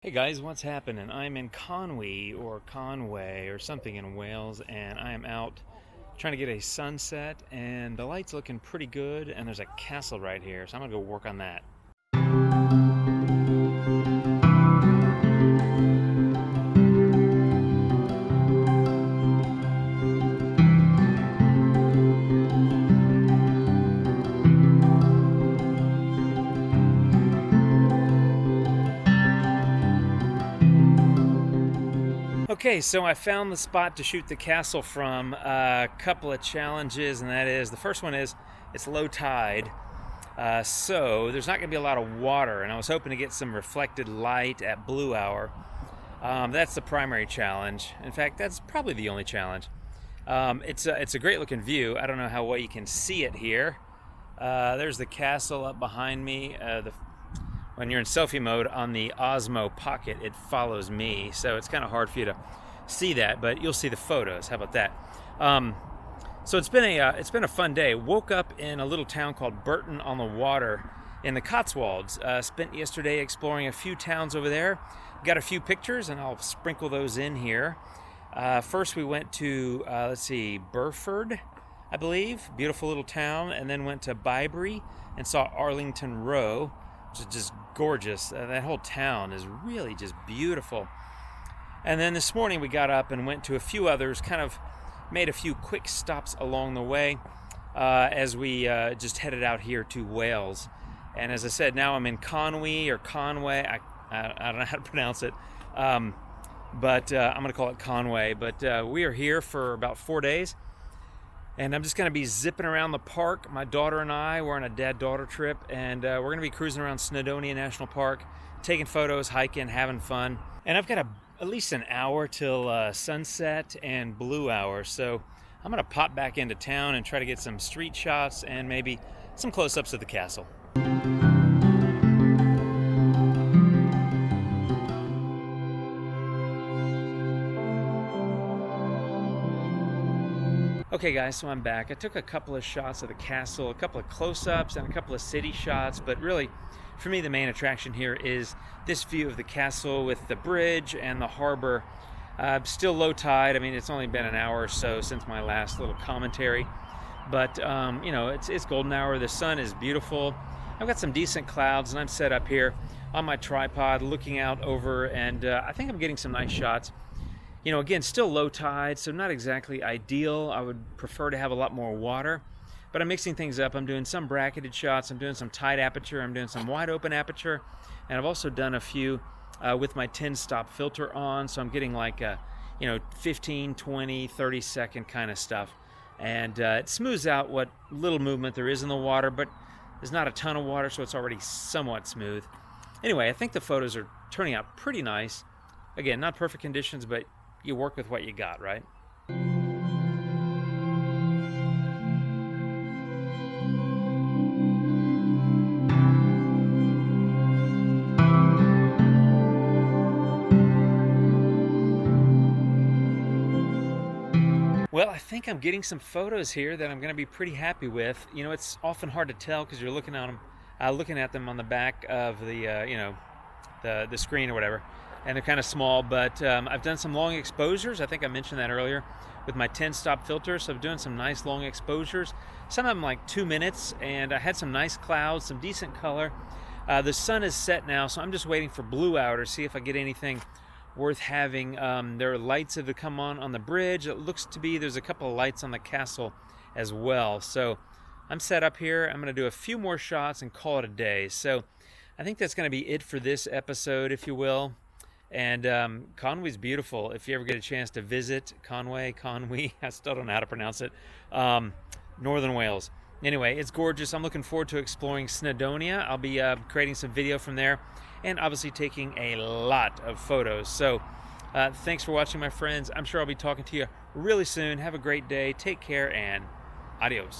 Hey guys, what's happening? I'm in Conwy or Conway or something in Wales, and I am out trying to get a sunset, and the light's looking pretty good, and there's a castle right here, so I'm gonna go work on that. Okay, so I found the spot to shoot the castle from. A couple of challenges, and that is, the first one is it's low tide, so there's not going to be a lot of water, and I was hoping to get some reflected light at blue hour. That's the primary challenge. In fact, that's probably the only challenge. It's a great looking view. I don't know how well you can see it here. There's the castle up behind me. When you're in selfie mode on the Osmo Pocket, it follows me, so it's kind of hard for you to see that, but you'll see the photos. How about that? So it's been a fun day. Woke up in a little town called Burton on the Water in the Cotswolds. Spent yesterday exploring a few towns over there. Got a few pictures, and I'll sprinkle those in here. First, we went to Burford, I believe, beautiful little town, and then went to Bybury and saw Arlington Row, which is just gorgeous. That whole town is really just beautiful. And then this morning we got up and went to a few others, kind of made a few quick stops along the way as we just headed out here to Wales. And as I said, now I'm in Conwy or Conway. I don't know how to pronounce it, but I'm going to call it Conway. But we are here for about 4 days. And I'm just going to be zipping around the park. My daughter and I, we're on a dad-daughter trip, and we're going to be cruising around Snowdonia National Park, taking photos, hiking, having fun. And I've got at least an hour till sunset and blue hour, so I'm going to pop back into town and try to get some street shots and maybe some close-ups of the castle. Okay guys, so I'm back. I took a couple of shots of the castle, a couple of close-ups and a couple of city shots, but really for me the main attraction here is this view of the castle with the bridge and the harbor. Still low tide. I mean, it's only been an hour or so since my last little commentary, but it's golden hour. The sun is beautiful. I've got some decent clouds, and I'm set up here on my tripod looking out over, and I think I'm getting some nice shots. Again, still low tide, so not exactly ideal. I would prefer to have a lot more water, but I'm mixing things up. I'm doing some bracketed shots, I'm doing some tight aperture, I'm doing some wide open aperture, and I've also done a few with my 10-stop filter on, so I'm getting like 15, 20, 30 second kind of stuff. And it smooths out what little movement there is in the water, but there's not a ton of water, so it's already somewhat smooth. Anyway, I think the photos are turning out pretty nice. Again, not perfect conditions, but you work with what you got, right? Well, I think I'm getting some photos here that I'm going to be pretty happy with. It's often hard to tell because you're looking at them on the back of the screen or whatever, and they're kind of small, but I've done some long exposures. I think I mentioned that earlier with my 10-stop filter, so I'm doing some nice long exposures, some of them like 2 minutes, and I had some nice clouds, some decent color. The sun is set now, so I'm just waiting for blue hour to see if I get anything worth having. There are lights that have come on the bridge. It looks to be there's a couple of lights on the castle as well, so I'm set up here. I'm going to do a few more shots and call it a day. So I think that's going to be it for this episode, if you will. And Conwy's beautiful. If you ever get a chance to visit Conwy, I still don't know how to pronounce it, Northern Wales. Anyway, it's gorgeous. I'm looking forward to exploring Snowdonia. I'll be creating some video from there and obviously taking a lot of photos. So thanks for watching, my friends. I'm sure I'll be talking to you really soon. Have a great day. Take care, and adios.